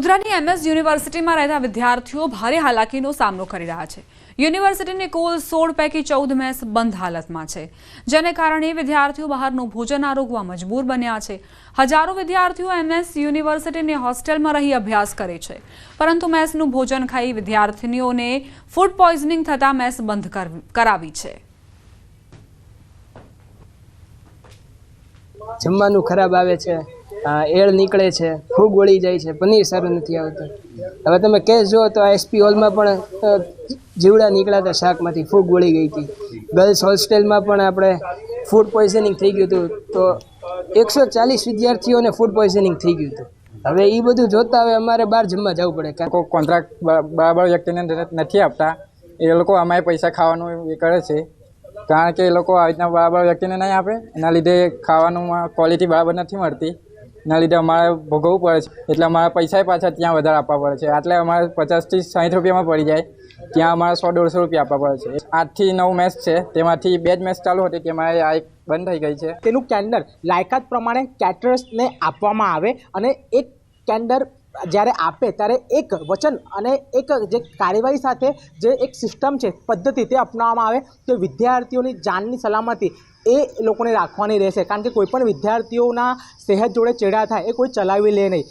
વડોદરાની એમએસ યુનિવર્સિટીમાં રહેતા વિદ્યાર્થીઓ ભારે હાલાકીનો સામનો કરી રહ્યા છે। યુનિવર્સિટીની કુલ 16 પૈકી 14 મેસ બંધ હાલતમાં છે, જેને કારણે વિદ્યાર્થીઓ બહારનું ભોજન આરોગવા મજબૂર બન્યા છે। હજારો વિદ્યાર્થીઓ એમએસ યુનિવર્સિટીની હોસ્ટેલમાં રહી અભ્યાસ કરે છે, પરંતુ મેસનું ભોજન ખાઈ વિદ્યાર્થીનીઓને ફૂડ પોઈઝનિંગ થતા મેસ બંધ કરાવી છે। જમવાનું ખરાબ આવે છે, એળ નીકળે છે, ફૂગ વળી જાય છે, પનીર સારું નથી આવતું। હવે તમે કેસ જુઓ તો એસપી હોલમાં પણ જીવડા નીકળ્યા હતા, શાકમાંથી ફૂગ વળી ગઈ હતી। ગર્લ્સ હોસ્ટેલમાં પણ આપણે ફૂડ પોઈઝનિંગ થઈ ગયું હતું, તો 140 વિદ્યાર્થીઓને ફૂડ પોઈઝનિંગ થઈ ગયું હતું। હવે એ બધું જોતા હવે અમારે બહાર જમવા જવું પડે। કોઈ કોન્ટ્રાક્ટ બરાબર વ્યક્તિને નથી આપતા, એ લોકો અમારે પૈસા ખાવાનું એ કરે છે, કારણ કે એ લોકો આવી રીતના બરાબર વ્યક્તિને નહીં આપે, એના લીધે ખાવાનું ક્વોલિટી બરાબર નથી મળતી, એના લીધે અમારે ભોગવવું પડે છે। એટલે અમારા પૈસા પાછા ત્યાં વધારે આપવા પડે છે, એટલે અમારે 50 થી 60 રૂપિયામાં પડી જાય, ત્યાં અમારે 100-150 રૂપિયા આપવા પડે છે। 8 થી 9 મેચ છે, તેમાંથી 2 જ મેચ ચાલુ હતી, તેમાં આ એક બંધ થઈ ગઈ છે। તેનું ટેન્ડર લાયકાત પ્રમાણે કેટરર્સને આપવામાં આવે, અને એક ટેન્ડર જ્યારે આપે ત્યારે એક વચન અને એક જે કાર્યવાહી સાથે જે એક સિસ્ટમ છે, પદ્ધતિ તે અપનાવવામાં આવે કે વિદ્યાર્થીઓની જાનની સલામતી એ લોકોને રાખવાની રહેશે, કારણ કે કોઈ પણ વિદ્યાર્થીઓના સેહત જોડે ચેડા થાય એ કોઈ ચલાવી લે નહીં।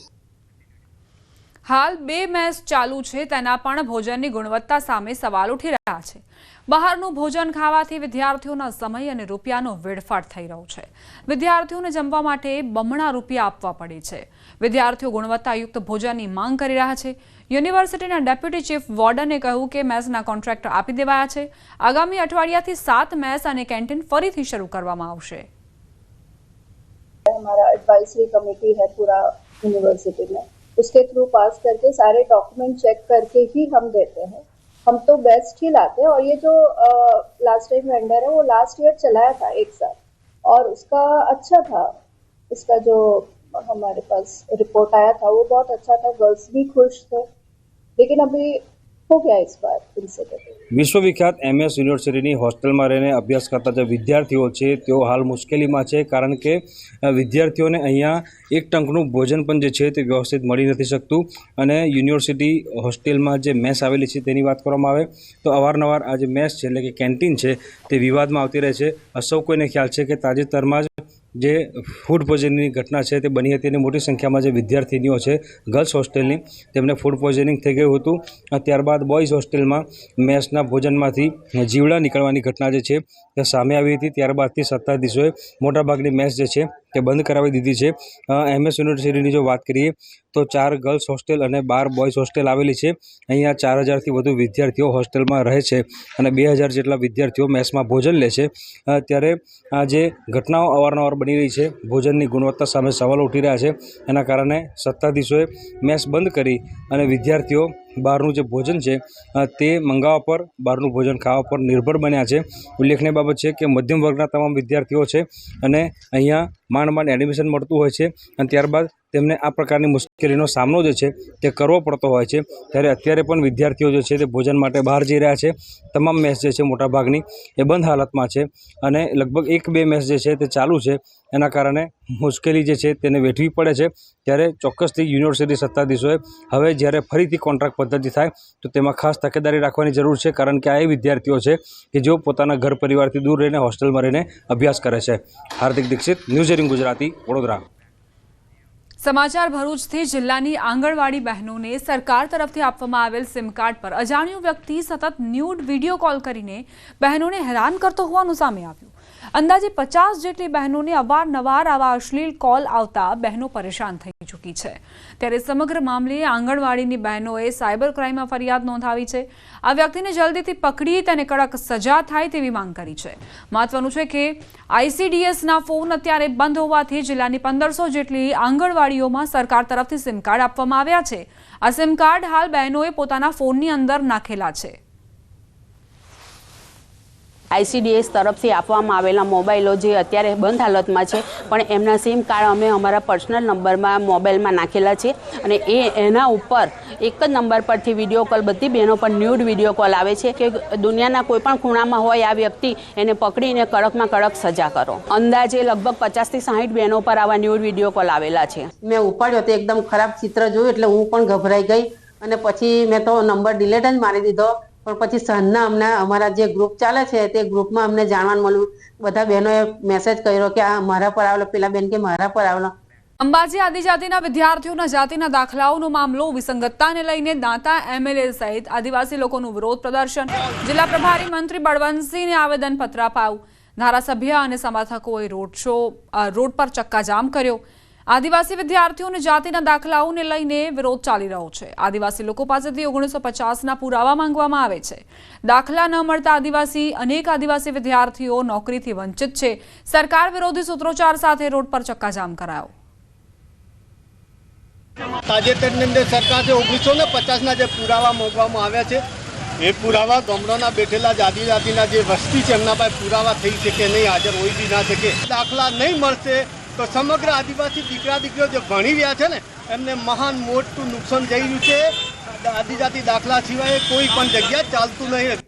હાલ 2 મેચ ચાલુ છે, તેના પણ ભોજનની ગુણવત્તા સામે સવાલ ઉઠી રહ્યા છે। બહારનું ભોજન ખાવાથી વિદ્યાર્થીઓના સમય અને રૂપિયાનો વેડફાટ થઈ રહ્યો છે। વિદ્યાર્થીઓને જમવા માટે બમણા રૂપિયા આપવા પડે છે। વિદ્યાર્થીઓ ગુણવત્તાયુક્ત ભોજનની માંગ કરી રહ્યા છે। યુનિવર્સિટીના ડેપ્યુટી ચીફ વોર્ડને કહ્યું કે મેસના કોન્ટ્રાક્ટ આપી દેવાયા છે। આગામી અઠવાડિયાથી 7 મેસ અને કેન્ટીન ફરીથી શરૂ કરવામાં આવશે। हमारा एडवाइजरी कमेटी है पूरा यूनिवर्सिटी में, उसके थ्रू पास करके सारे डॉक्यूमेंट चेक करके ही हम देते हैं। हम तो बेस्ट ही लाते हैं, और ये जो लास्ट टाइम वेंडर है वो लास्ट ईयर चलाया था 1 साल, और उसका अच्छा था। इसका जो हमारे पास रिपोर्ट आया था वो बहुत अच्छा था, गर्ल्स भी खुश थे, लेकिन अभी हो गया इस बार इंसिडेंट। विश्वविख्यात एमएस यूनिवर्सिटी होस्टेल में रहीने अभ्यास करता जो विद्यार्थीओ छे तेओ हाल मुश्केली में छे, कारण के विद्यार्थीओने अहींया एक टंकનું भोजन पण जे छे ते व्यवस्थित मळी नथी शकतुं, અને યુનિવર્સિટી હોસ્ટેલમાં જે મેસ આવેલી છે તેની વાત કરવામાં આવે તો અવારનવાર આ જે મેસ છે એટલે કે કેન્ટીન છે તે વિવાદમાં આવતી રહે છે। સૌ કોઈને ખ્યાલ છે કે તાજેતરમાં જ જે ફૂડ પોઈઝનિંગની ઘટના છે તે બની હતી, અને મોટી સંખ્યામાં જે વિદ્યાર્થીનીઓ છે ગર્લ્સ હોસ્ટેલની તેમને ફૂડ પોઈઝનિંગ થઈ ગયું હતું। ત્યારબાદ બોયઝ હોસ્ટેલમાં મેસના ભોજનમાંથી જીવડા નીકળવાની ઘટના જે છે તે સામે આવી હતી। ત્યારબાદથી સત્તાધીશોએ મોટાભાગની મેસ જે છે તે બંધ કરાવી દીધી છે। એમએસ યુનિવર્સિટીની જો વાત કરીએ તો 4 ગર્લ્સ હોસ્ટેલ અને 12 બોયઝ હોસ્ટેલ આવેલી છે। અહીંયા 4000થી વધુ વિદ્યાર્થીઓ હોસ્ટેલમાં રહે છે, અને 2000 જેટલા વિદ્યાર્થીઓ મેસમાં ભોજન લે છે। ત્યારે આ જે ઘટનાઓ અવારનવાર બની રહી છે, ભોજનની ગુણવત્તા સામે સવાલો ઉઠી રહ્યા છે, એના કારણે સત્તાધીશોએ મેસ બંધ કરી અને વિદ્યાર્થીઓ બહારનું જે ભોજન છે તે મંગાવવા પર, બહારનું ભોજન ખાવા પર નિર્ભર બન્યા છે। ઉલ્લેખનીય બાબત છે કે મધ્યમ વર્ગના તમામ વિદ્યાર્થીઓ છે, અને અહીંયા માંડ એડમિશન મળતું હોય છે, અને ત્યારબાદ તેમને આ પ્રકારની મુશ્કેલીનો સામનો જે છે તે કરવો પડતો હોય છે। ત્યારે અત્યારે પણ વિદ્યાર્થીઓ જે છે તે ભોજન માટે બહાર જઈ રહ્યા છે। તમામ મેસ જે છે મોટાભાગની એ બંધ હાલતમાં છે, અને લગભગ 1-2 મેસ જે છે તે ચાલુ છે, એના કારણે મુશ્કેલી જે છે તેને વેઠવી પડે છે। ત્યારે ચોક્કસથી યુનિવર્સિટી સત્તાધીશોએ હવે જ્યારે ફરીથી કોન્ટ્રાક્ટ પદ્ધતિ થાય તો તેમાં ખાસ તકેદારી રાખવાની જરૂર છે, કારણ કે આ એ વિદ્યાર્થીઓ છે કે જેઓ પોતાના ઘર પરિવારથી દૂર રહીને હોસ્ટેલમાં રહીને અભ્યાસ કરે છે। હાર્દિક દીક્ષિત, ન્યૂઝ 18 ગુજરાતી, વડોદરા। સમાચાર ભરૂચથી જિલ્લાની આંગણવાડી બહેનોને સરકાર તરફથી આપવામાં આવેલ સિમ કાર્ડ પર અજાણ્યો વ્યક્તિ સતત ન્યૂડ વિડીયો કોલ કરીને બહેનોને હેરાન કરતો હોવાનું સામે આવ્યું। અંદાજે 50 જેટલી બહેનોને અવારનવાર આવા અશ્લીલ કોલ આવતા બહેનો પરેશાન થઈ ચૂકી છે। ત્યારે સમગ્ર મામલે આંગણવાડીની બહેનોએ સાયબર ક્રાઇમમાં ફરિયાદ નોંધાવી છે। આ વ્યક્તિને જલ્દીથી પકડી તેને કડક સજા થાય તેવી માંગ કરી છે। મહત્વનું છે કે આઈસીડીએસના ફોન અત્યારે બંધ હોવાથી જિલ્લાની 1500 જેટલી આંગણવાડીઓમાં સરકાર તરફથી સિમ કાર્ડ આપવામાં આવ્યા છે। આ સિમ કાર્ડ હાલ બહેનોએ પોતાના ફોનની અંદર નાખેલા છે। ICDS તરફથી આપવામાં આવેલા મોબાઈલો જે અત્યારે બંધ હાલતમાં છે, પણ એમના સિમ કાર્ડ અમે અમારા પર્સનલ નંબરમાં મોબાઈલમાં નાખેલા છે અને એના ઉપર એક જ નંબર પરથી વિડીયો કોલ, બધી બહેનો પર ન્યૂડ વિડીયો કોલ આવે છે કે દુનિયાના કોઈ પણ ખૂણામાં હોય આ વ્યક્તિ, એને પકડીને કડકમાં કડક સજા કરો. અંદાજે લગભગ 50 થી 60 બહેનો પર આવા ન્યૂડ વિડીયો કોલ આવેલા છે. મેં ઉપાડ્યો તો એકદમ ખરાબ ચિત્ર જોયું એટલે હું પણ ગભરાઈ ગઈ અને પછી મેં તો નંબર ડિલીટ જ મારી દીધો. પણ પછી સાંજના અમને અમારા જે ગ્રુપ ચાલે છે તે ગ્રુપમાં અમને જાણવા મળ્યું, બધા બહેનોએ મેસેજ કર્યો કે આ મારા પર આવેલો, પેલા બેન કે મારા પર આવેલો. અંબાજી આદિજાતિના વિદ્યાર્થીઓના જાતિના દાખલાઓનો મામલો, વિસંગતતાને લઈને દાંતા MLA સહિત આદિવાસી લોકોનું વિરોધ પ્રદર્શન. જિલ્લા પ્રભારી મંત્રી બળવંતસિંહને આવેદનપત્ર અપાયું. ધારાસભ્ય અને સમર્થકોએ રોડ પર ચક્કાજામ કર્યો. આદિવાસી વિદ્યાર્થીઓને જાતિના દાખલાઓને લઈને વિરોધ ચાલી રહ્યો છે. આદિવાસી લોકો પાસેથી 1950ના પુરાવા માંગવામાં આવે છે. દાખલા ન મળતા અનેક આદિવાસી વિદ્યાર્થીઓ નોકરીથી વંચિત છે. સરકાર વિરોધી સૂત્રોચ્ચાર સાથે રોડ પર ચક્કાજામ કરાયો. તાજેતરની અંદર સરકારે 1950ના જે પુરાવા માંગવામાં આવ્યા છે એ પુરાવા ગામડાના બેઠેલા આદિજાતિના જે વસ્તી છે એમના પાસે પુરાવા થઈ શકે નહીં, હાજર હોય બી ના શકે. દાખલા નહીં મળશે તો સમગ્ર આદિવાસી દીકરીઓ જે ભણી રહ્યા છે ને એમને મહાન મોટું નુકસાન જઈ રહ્યું છે. આદિજાતિ દાખલા સિવાય કોઈ પણ જગ્યા ચાલતું નહીં.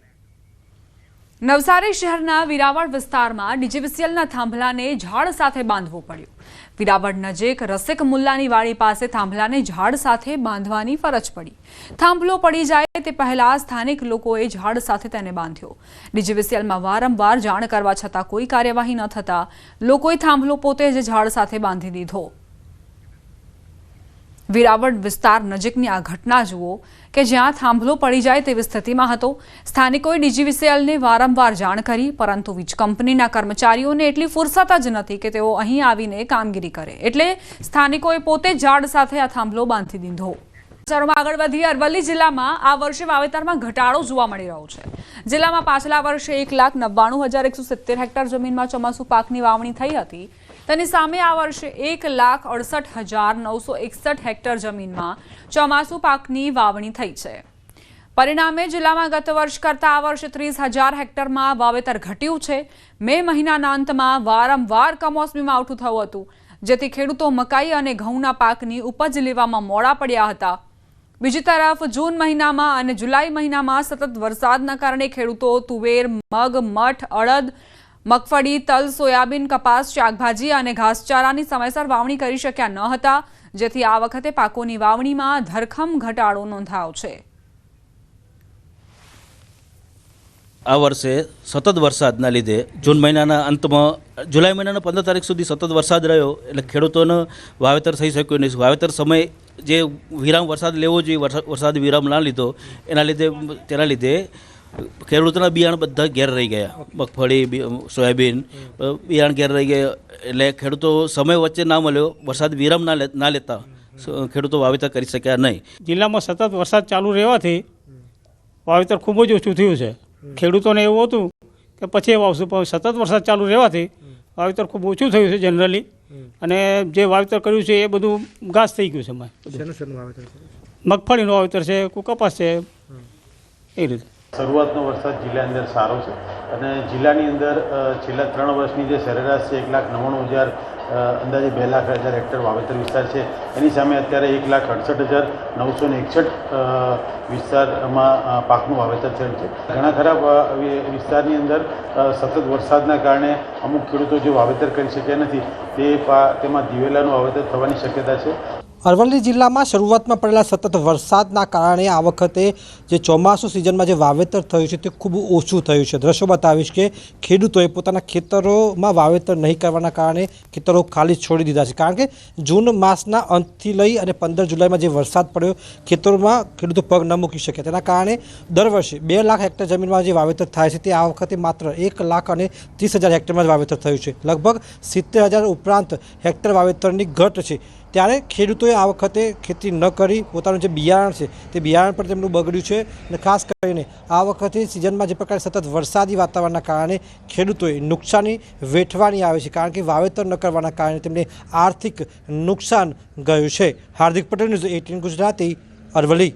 નવસારી શહેરના વિરાવળ વિસ્તારમાં DGVCLના થાંભલાને ઝાડ સાથે બાંધવું પડ્યું. વિરાવળ નજીક રસિક મુલ્લાની વાડી પાસે થાંભલાને ઝાડ સાથે બાંધવાની ફરજ પડી. થાંભલો પડી જાય તે પહેલા સ્થાનિક લોકોએ ઝાડ સાથે તેને બાંધ્યો. DGVCLમાં વારંવાર જાણ કરવા છતાં કોઈ કાર્યવાહી ન થતા લોકોએ થાંભલો પોતે જ ઝાડ સાથે બાંધી દીધો. વિરાવળ વિસ્તાર નજીકની આ ઘટના જુઓ કે જ્યાં થાંભલો પડી જાય તેવી સ્થિતિમાં હતો. સ્થાનિકોએ DGVCLને વારંવાર જાણ કરી, પરંતુ વીજ કંપનીના કર્મચારીઓને એટલી ફુરસત જ નથી કે તેઓ અહીં આવીને કામગીરી કરે, એટલે સ્થાનિકોએ પોતે ઝાડ સાથે આ થાંભલો બાંધી દીધો. સમાચારોમાં આગળ વધીએ. અરવલ્લી જિલ્લામાં આ વર્ષે વાવેતરમાં ઘટાડો જોવા મળી રહ્યો છે. જિલ્લામાં પાછલા વર્ષે 1,99,170 હેક્ટર જમીનમાં ચોમાસુ પાકની વાવણી થઈ હતી. તેની સામે આ વર્ષે 1,68,961 હેક્ટર જમીનમાં ચોમાસુ પાકની વાવણી થઈ છે. પરિણામે જિલ્લામાં ગત વર્ષ કરતાં આ વર્ષે 30,000 હેક્ટરમાં વાવેતર ઘટ્યું છે. મે મહિનાના અંતમાં વારંવાર કમોસમી માવઠું થયું હતું, જેથી ખેડૂતો મકાઈ અને ઘઉંના પાકની ઉપજ લેવામાં મોડા પડ્યા હતા. બીજી તરફ જૂન મહિનામાં અને જુલાઈ મહિનામાં સતત વરસાદના કારણે ખેડૂતો તુવેર, મગ, મઠ, અડદ, મગફળી, તલ, સોયાબીન, કપાસ, શાકભાજી અને ઘાસચારાની સમયસર વાવણી કરી શક્યા ન હતા, જેથી આ વખતે પાકોની વાવણીમાં ધરખમ ઘટાડો નોંધાયો છે. આ વર્ષે સતત વરસાદના લીધે જૂન મહિનાના અંતમાં જુલાઈ મહિનાના 15 તારીખ સુધી સતત વરસાદ રહ્યો, એટલે ખેડૂતોને વાવેતર થઈ શક્યું નહીં. વાવેતર સમય જે વિરામ વરસાદ લેવો જોઈએ, વરસાદ વિરામ ના લીધો, તેના લીધે ખેડૂતોના બિયારણ બધા ઘેર રહી ગયા. મગફળી, સોયાબીન બિયારણ ઘેર રહી ગયા, એટલે ખેડૂતો સમય વચ્ચે ના મળ્યો, વરસાદ વિરામ ના લેતા ખેડૂતો વાવેતર કરી શક્યા નહીં. જિલ્લામાં સતત વરસાદ ચાલુ રહેવાથી વાવેતર ખૂબ જ ઓછું થયું છે. ખેડૂતોને એવું હતું કે પછી વાવશું, પણ સતત વરસાદ ચાલુ રહેવાથી વાવેતર ખૂબ ઓછું થયું છે જનરલી, અને જે વાવેતર કર્યું છે એ બધું ઘાસ થઈ ગયું છે. મગફળીનું વાવેતર છે, કપાસ છે, એ રીતે. શરૂઆતનો વરસાદ જિલ્લા અંદર સારો છે અને જિલ્લાની અંદર છેલ્લા 3 વર્ષની જે સરેરાશ છે 1,99,000 અંદાજે 2,00,000 હેક્ટર વાવેતર વિસ્તાર છે, એની સામે અત્યારે 1,68,961 વિસ્તારમાં પાકનું વાવેતર થયું છે. ઘણા ખરા વિસ્તારની અંદર સતત વરસાદના કારણે અમુક ખેડૂતો જે વાવેતર કરી શક્યા નથી તેમાં દિવેલાનું વાવેતર થવાની શક્યતા છે. અરવલ્લી જિલ્લામાં શરૂઆતમાં પડેલા સતત વરસાદના કારણે આ વખતે જે ચોમાસું સિઝનમાં જે વાવેતર થયું છે તે ખૂબ ઓછું થયું છે. દ્રશ્યો બતાવીશ કે ખેડૂતોએ પોતાના ખેતરોમાં વાવેતર નહીં કરવાના કારણે ખેતરો ખાલી છોડી દીધા છે, કારણ કે જૂન માસના અંતથી લઈ અને 15 જુલાઈમાં જે વરસાદ પડ્યો ખેતરોમાં ખેડૂતો પગ ન મૂકી શક્યા. તેના કારણે દર વર્ષે 2 લાખ હેક્ટર જમીનમાં જે વાવેતર થાય છે તે આ વખતે માત્ર 1,30,000 હેક્ટરમાં જ વાવેતર થયું છે. લગભગ 70,000 ઉપરાંત હેક્ટર વાવેતરની ઘટ છે. ત્યારે ખેડૂતોએ આ વખતે ખેતી ન કરી પોતાનું જે બિયારણ છે તે બિયારણ પણ તેમનું બગડ્યું છે, અને ખાસ કરીને આ વખતે સિઝનમાં જે પ્રકારે સતત વરસાદી વાતાવરણના કારણે ખેડૂતોએ નુકસાની વેઠવાની આવે છે, કારણ કે વાવેતર ન કરવાના કારણે તેમને આર્થિક નુકસાન ગયું છે. હાર્દિક પટેલ, ન્યૂઝ 18 ગુજરાતી, અરવલ્લી.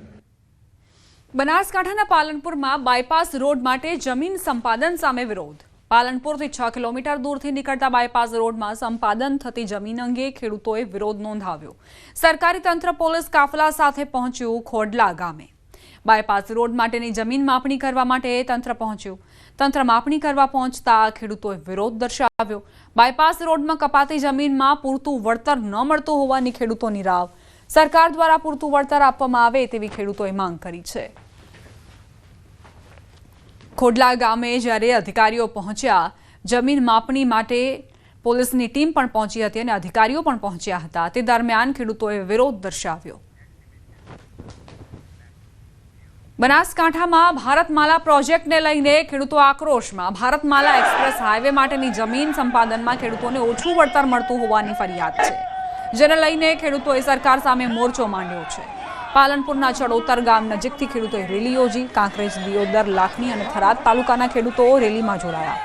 બનાસકાંઠાના પાલનપુરમાં બાયપાસ રોડ માટે જમીન સંપાદન સામે વિરોધ. પાલનપુરથી 6 કિલોમીટર દૂરથી નીકળતા બાયપાસ રોડમાં સંપાદન થતી જમીન અંગે ખેડૂતોએ વિરોધ નોંધાવ્યો. સરકારી તંત્ર પોલીસ કાફલા સાથે પહોંચ્યું ખોડલા ગામે. બાયપાસ રોડ માટેની જમીન માપણી કરવા માટે તંત્ર પહોંચ્યું. તંત્ર માપણી કરવા પહોંચતા ખેડૂતોએ વિરોધ દર્શાવ્યો. બાયપાસ રોડમાં કપાતી જમીનમાં પૂરતું વળતર ન મળતું હોવાની ખેડૂતોની રાવ. સરકાર દ્વારા પૂરતું વળતર આપવામાં આવે તેવી ખેડૂતોએ માંગ કરી છે. ખોડલા ગામે જ્યારે અધિકારીઓ પહોંચ્યા, જમીન માપણી માટે પોલીસની ટીમ પણ પહોંચી હતી અને અધિકારીઓ પણ પહોંચ્યા હતા. તે દરમિયાન ખેડૂતોએ વિરોધ દર્શાવ્યો. બનાસકાંઠામાં ભારતમાલા પ્રોજેક્ટને લઈને ખેડૂતો આક્રોશમાં. ભારતમાલા એક્સપ્રેસ હાઈવે માટેની જમીન સંપાદનમાં ખેડૂતોને ઓછું વળતર મળતું હોવાની ફરિયાદ છે, જેને લઈને ખેડૂતોએ સરકાર સામે મોરચો માંડ્યો છે. પાલનપુરના ચડોતર ગામ નજીકથી ખેડૂતોએ રેલી યોજી. કાંકરેજ, દિયોદર, લાખણી અને થરાદ તાલુકાના ખેડૂતો રેલીમાં જોડાયા.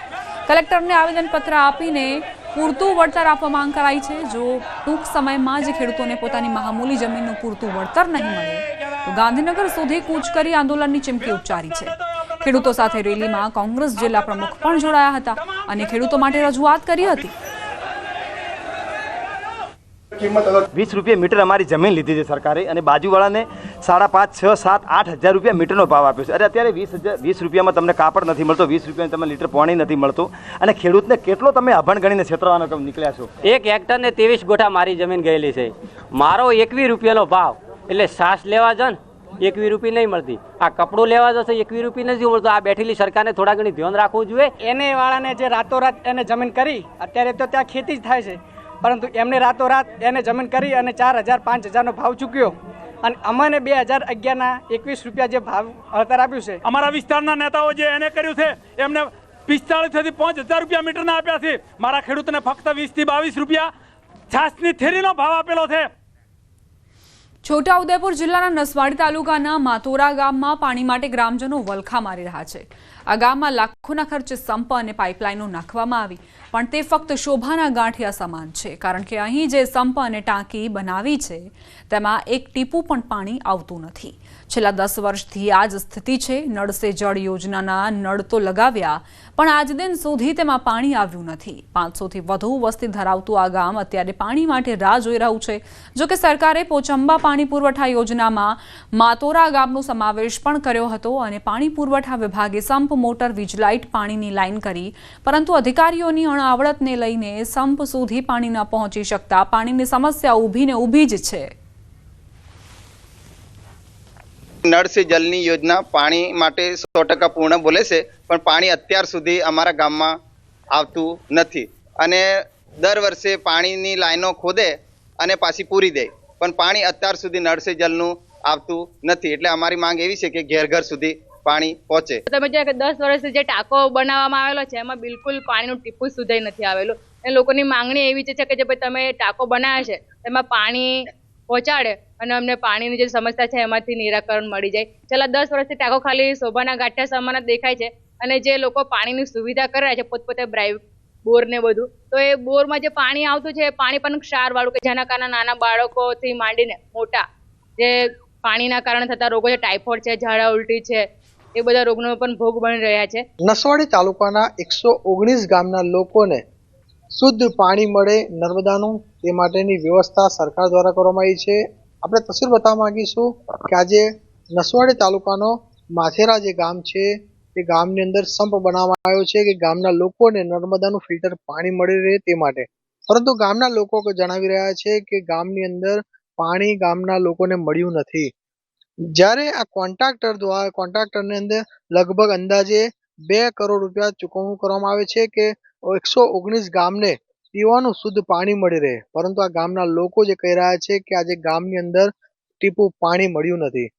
કલેક્ટરને આવેદનપત્ર આપીને પૂરતું વળતર આપવા માંગ કરાઈ છે. જો ટૂંક સમયમાં જ ખેડૂતોને પોતાની મહામૂલી જમીનનું પૂરતું વળતર નહીં મળે તો ગાંધીનગર સુધી કૂચ કરી આંદોલનની ચીમકી ઉચ્ચારી છે. ખેડૂતો સાથે રેલીમાં કોંગ્રેસ જિલ્લા પ્રમુખ પણ જોડાયા હતા અને ખેડૂતો માટે રજૂઆત કરી હતી. 20 રૂપિયા મીટર અમારી જમીન લીધી છે સરકારે અને બાજુવાળાને 5,500, 6,000, 7,000, 8,000 રૂપિયા મીટરનો ભાવ આપ્યો છે. અરે અત્યારે 20 રૂપિયામાં તમને કાપડ નથી મળતો, 20 રૂપિયામાં તમને લીટર પાણી નથી મળતું અને ખેડૂતને કેટલો તમે અભણ ગણીને છેતરવાનો નીકળ્યા છો. 1 હેક્ટરને 23 ગોઠા મારી જમીન ગયેલી છે. મારો 21 રૂપિયાનો ભાવ, એટલે સાસ લેવા જ ને 21 રૂપિયા નહીં મળતી. આ કપડું લેવા જશે 21 રૂપિયા નથી મળતું. આ બેઠેલી સરકારને થોડા ઘણી ધ્યાન રાખવું જોઈએ. એને વાળાને જે રાતોરાત એને જમીન કરી, અત્યારે તો ત્યાં ખેતી જ થાય છે, પરંતુ એમને રાતોરાત એને જમીન કરી અને 4,000, 5,000નો ભાવ ચૂક્યો અને અમને 2011ના 21 રૂપિયા જે ભાવ વળતર આપ્યું છે. અમારા વિસ્તારના નેતાઓ જે એને કર્યું છે એમને 45 થી 5,000 રૂપિયા મીટરના આપ્યા છે. મારા ખેડૂતને ફક્ત 20 થી 22 રૂપિયા છાસની થેલીનો ભાવ આપેલો છે. છોટાઉદેપુર જિલ્લાના નસવાડી તાલુકાના માતોરા ગામમાં પાણી માટે ગ્રામજનો વલખા મારી રહ્યા છે. આ ગામમાં લાખોના ખર્ચે સંપ અને પાઇપલાઇનો નાખવામાં આવી, પણ તે ફક્ત શોભાના ગાંઠિયા સમાન છે, કારણ કે અહીં જે સંપ અને ટાંકી બનાવી છે તેમાં એક ટીપું પણ પાણી આવતું નથી. છેલ્લા 10 વર્ષથી આ જ સ્થિતિ છે. નળ સે જળ યોજનાના નળ તો લગાવ્યા, પણ આજ દિન સુધી તેમાં પાણી આવ્યું નથી. 500થી વધુ વસ્તી ધરાવતું આ ગામ અત્યારે પાણી માટે રાહ જોઈ રહ્યું છે. જોકે સરકારે પોચંબા પાણી પુરવઠા યોજનામાં માતોરા ગામનો સમાવેશ પણ કર્યો હતો અને પાણી પુરવઠા વિભાગે સંપ, મોટર, વીજલાઇટ, પાણીની લાઇન કરી, પરંતુ અધિકારીઓની અણાવડતને લઈને સંપ સુધી પાણી ન પહોંચી શકતા પાણીની સમસ્યા ઊભી જ છે. નળ સે જલની યોજના પાણી માટે 100% પૂર્ણ બોલે છે, પણ પાણી અત્યાર સુધી અમારા ગામમાં આવતું નથી અને દર વર્ષે પાણીની લાઈનો ખોદે અને પાછી પૂરી દે, પણ પાણી અત્યાર સુધી નળ સે જલનું આવતું નથી. એટલે અમારી માંગ એવી છે કે ઘેર ઘર સુધી પાણી પહોંચે. તમે જે 10 વર્ષથી જે ટાંકો બનાવવામાં આવેલો છે એમાં બિલકુલ પાણીનું ટીપું સુધી નથી આવેલું. અને લોકોની માંગણી એવી છે કે જે ભાઈ તમે ટાંકો બનાવ્યા છે તેમાં પાણી પહોંચાડે અને અમને પાણીની જે સમસ્યા છે એમાંથી નિરાકરણ મળી જાય. છેલ્લા 10 વર્ષથી ટાંકો ખાલી શોભાના ગાંઠિયા સમાન જ દેખાય છે અને જે લોકો પાણીની સુવિધા કરી રહ્યા છે પોતપોતે બોર ને બધું, તો એ બોરમાં જે પાણી આવતું છે એ પાણી પણ ક્ષારવાળું, કે જેના કારણે નાના બાળકોથી માંડીને મોટા જે પાણીના કારણે થતા રોગો છે, ટાઇફોઇડ છે, ઝાડા ઉલટી છે, એ બધા રોગનો પણ ભોગ બની રહ્યા છે. નસવાડી તાલુકાના 119 ગામના લોકોને શુદ્ધ પાણી મળે નર્મદાનું, તે માટેની વ્યવસ્થા સરકાર દ્વારા કરવામાં આવી છે. આપણે તસવીર બતાવવા માંગીશું કે આજે નસવાડી તાલુકાનો માથેરા જે ગામ છે તે ગામની અંદર સંપ બનાવવામાં આવ્યો છે કે ગામના લોકોને નર્મદાનું ફિલ્ટર પાણી મળી રહે તે માટે, પરંતુ ગામના લોકો જણાવી રહ્યા છે કે ગામની અંદર પાણી ગામના લોકોને મળ્યું નથી. જ્યારે આ કોન્ટ્રાક્ટરની અંદર લગભગ અંદાજે 2 કરોડ રૂપિયા ચૂકવણું કરવામાં આવે છે કે 119 ગામને પીવાનું શુદ્ધ પાણી મળી રહે, પરંતુ આ ગામના લોકો જે કહી રહ્યા છે કે આજે ગામની અંદર ટીપું પાણી મળ્યું નથી,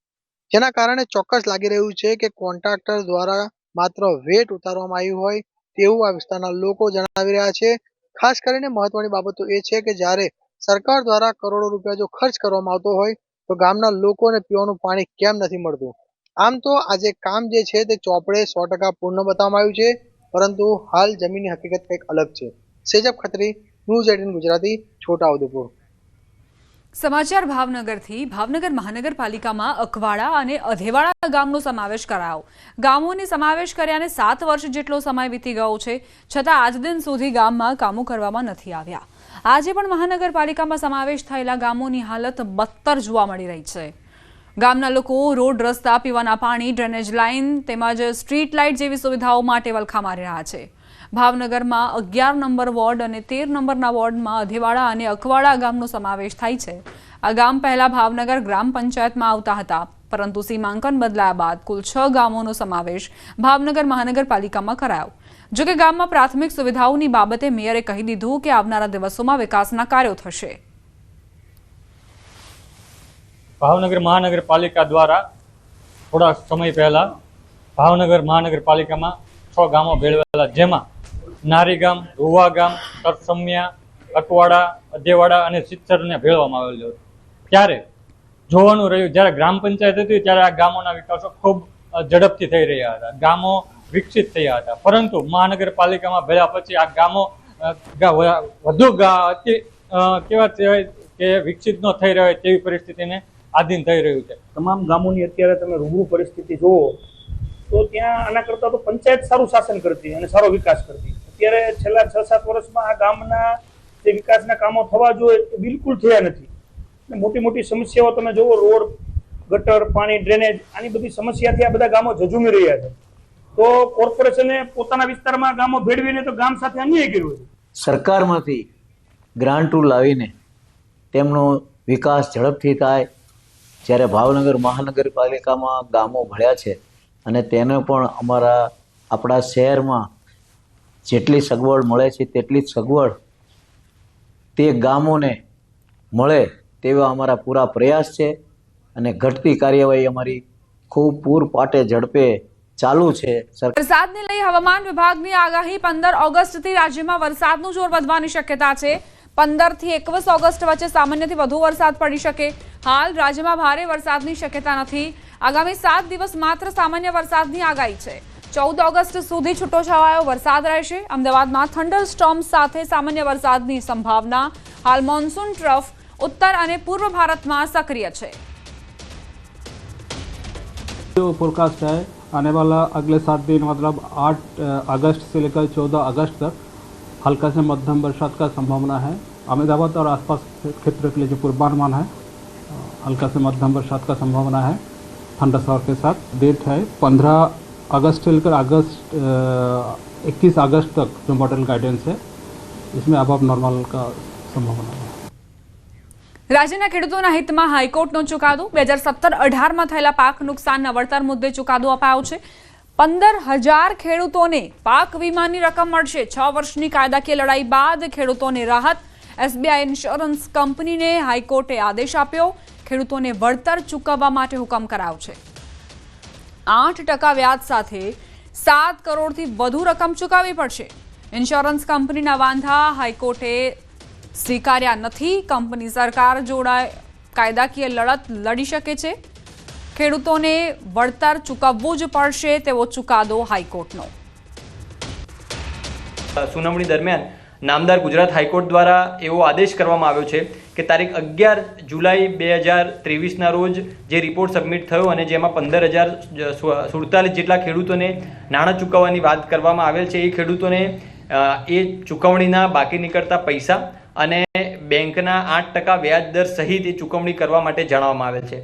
જેના કારણે ચોક્કસ લાગી રહ્યું છે કે કોન્ટ્રાક્ટર દ્વારા માત્ર વેટ ઉતારવામાં આવ્યું હોય તેવું આ વિસ્તારના લોકો જણાવી રહ્યા છે. ખાસ કરીને મહત્વની બાબતો એ છે કે જ્યારે સરકાર દ્વારા કરોડો રૂપિયા જો ખર્ચ કરવામાં આવતો હોય તો ગામના લોકોને પીવાનું પાણી કેમ નથી મળતું. આમ તો આજે કામ જે છે તે ચોપડે 100% પૂર્ણ બતાવવામાં આવ્યું છે, પરંતુ હાલ જમીનની હકીકત કંઈક અલગ છે. સેજબ ખત્રી, ન્યૂઝ 18 ગુજરાતી, છોટાઉદેપુર. સમાચાર ભાવનગરથી ભાવનગર મહાનગરપાલિકામાં અકવાડા અને અધેવાડા ગામનો સમાવેશ કરાયો. ગામોને સમાવેશ કર્યાને 7 વર્ષ જેટલો સમય વીતી ગયો છે, છતાં આજ દિન સુધી ગામમાં કામો કરવામાં નથી આવ્યા. આજે પણ મહાનગરપાલિકામાં સમાવેશ થયેલા ગામોની હાલત બદતર જોવા મળી રહી છે. ગામના લોકો રોડ, રસ્તા, પીવાના પાણી, ડ્રેનેજ લાઇન તેમજ સ્ટ્રીટ લાઇટ જેવી સુવિધાઓ માટે વલખા મારી રહ્યા છે. ભાવનગરમાં 11 નંબર વોર્ડ અને 13 નંબરના વોર્ડમાં અધેવાડા અને અકવાડા ગામનો સમાવેશ થાય છે. આ ગામ પહેલા ભાવનગર ગ્રામ પંચાયતમાં આવતા હતા, પરંતુ સીમાંકન બદલાયા બાદ કુલ 6 ગામોનો સમાવેશ ભાવનગર મહાનગરપાલિકામાં કરાયો. જોકે ગામમાં પ્રાથમિક સુવિધાઓની બાબતે મેયરે કહી દીધું કે આવનારા દિવસોમાં વિકાસના કાર્યો થશે. ભાવનગર મહાનગરપાલિકા દ્વારા થોડા સમય પહેલા ભાવનગર મહાનગરપાલિકામાં 6 ગામો ભેળવેલા, જેમાં નારી ગામ, રૂવા ગામ, તરસમિયા, અકવાડા, અધેવાડા અને સિત્સરને ભેળવામાં આવેલો હતો. ત્યારે જોવાનું રહ્યું, જ્યારે ગ્રામ પંચાયત હતી ત્યારે આ ગામોના વિકાસો ખૂબ ઝડપથી થઈ રહ્યા હતા, ગામો વિકસિત થયા હતા. પરંતુ મહાનગરપાલિકામાં ભેળ્યા પછી આ ગામો વધુ કેવા કે વિકસિત ન થઈ રહ્યા તેવી પરિસ્થિતિને આધીન થઈ રહ્યું છે. તમામ ગામોની અત્યારે તમે રૂબરૂ પરિસ્થિતિ જુઓ તો ત્યાં આના કરતાં તો પંચાયત સારું શાસન કરતી અને સારો વિકાસ કરતી. અત્યારે છેલ્લા 6-7 વર્ષમાં આ ગામના જે વિકાસના કામો થવા જોઈએ એ બિલકુલ થયા નથી. મોટી મોટી સમસ્યાઓ તમે જુઓ, રોડ, ગટર, પાણી, ડ્રેનેજ, આની બધી સમસ્યાથી આ બધા ગામો ઝઝૂમી રહ્યા છે. તો કોર્પોરેશને પોતાના વિસ્તારમાં ગામો ભેળવીને તો ગામ સાથે અન્યાય કર્યો છે. સરકારમાંથી ગ્રાન્ટો લાવીને તેમનો વિકાસ ઝડપથી થાય. જ્યારે ભાવનગર મહાનગરપાલિકામાં ગામો ભળ્યા છે અને તેને પણ આપણા શહેરમાં જેટલી સગવડ મળે છે તેટલી જ સગવડ તે ગામોને મળે તેવા અમારા પૂરા પ્રયાસ છે અને ઘટતી કાર્યવાહી અમારી ખૂબ પૂરપાટે ઝડપે ચાલુ છે. વરસાદને લઈ હવામાન વિભાગની આગાહી 15 ઓગસ્ટથી રાજ્યમાં વરસાદનું જોર વધવાની શક્યતા છે. 15 થી 21 ઓગસ્ટ વચ્ચે સામાન્યથી વધુ વરસાદ પડી શકે. હાલ રાજ્યમાં ભારે વરસાદની શક્યતા નથી. આગામી 7 દિવસ માત્ર સામાન્ય વરસાદની આગાહી છે. 14 ઓગસ્ટ સુધી છૂટોછવાયો વરસાદ રહેશે. અમદાવાદમાં થંડર સ્ટોર્મ સાથે સામાન્ય વરસાદની સંભાવના. હાલ મોન્સૂન ટ્રફ उत्तर और पूर्व भारत में सक्रिय है. जो फोरकास्ट है आने वाला अगले 7 दिन मतलब 8 अगस्त से लेकर 14 अगस्त तक हल्का से मध्यम बरसात का संभावना है. अहमदाबाद और आसपास क्षेत्र के लिए जो पूर्वानुमान है हल्का से मध्यम बरसात का संभावना है थंडरस्टॉर्म के साथ. डेट है 15 अगस्त से लेकर 21 अगस्त तक जो मॉडल गाइडेंस है इसमें अब नॉर्मल का संभावना है. રાજ્યના ખેડૂતોના હિતમાં હાઈકોર્ટનો ચુકાદો. 2017-18માં થયેલા પાક નુકસાનના વળતર મુદ્દે ચુકાદો અપાયો છે. 15,000 ખેડૂતોને પાક વીમાની રકમ મળશે. 6 વર્ષની કાયદાકીય લડાઈ બાદ ખેડૂતોને રાહત. SBI ઇન્સ્યોરન્સ કંપનીને હાઈકોર્ટે આદેશ આપ્યો. ખેડૂતોને વળતર ચૂકવવા માટે હુકમ કરાયો છે. 8% વ્યાજ સાથે 7 કરોડથી વધુ રકમ ચૂકવવી પડશે. ઇન્સ્યોરન્સ કંપનીના વાંધા હાઈકોર્ટે સ્વીકાર્યા નથી. કંપની સરકાર જોડે કાયદાકીય લડત લડી શકે છે. ખેડૂતોને વળતર ચૂકવવું જ પડશે તેવો ચુકાદો હાઈકોર્ટનો. સુનાવણી દરમિયાન નામદાર ગુજરાત હાઈકોર્ટ દ્વારા એવો આદેશ કરવામાં આવ્યો છે કે તારીખ 11 જુલાઈ 2023ના રોજ જે રિપોર્ટ સબમિટ થયો અને જેમાં 15,047 જેટલા ખેડૂતોને નાણાં ચૂકવવાની વાત કરવામાં આવેલ છે, એ ખેડૂતોને એ ચૂકવણીના બાકી નીકળતા પૈસા અને બેંકના 8% વ્યાજ દર સહિત એ ચૂકવણી કરવા માટે જણાવવામાં આવેલ છે.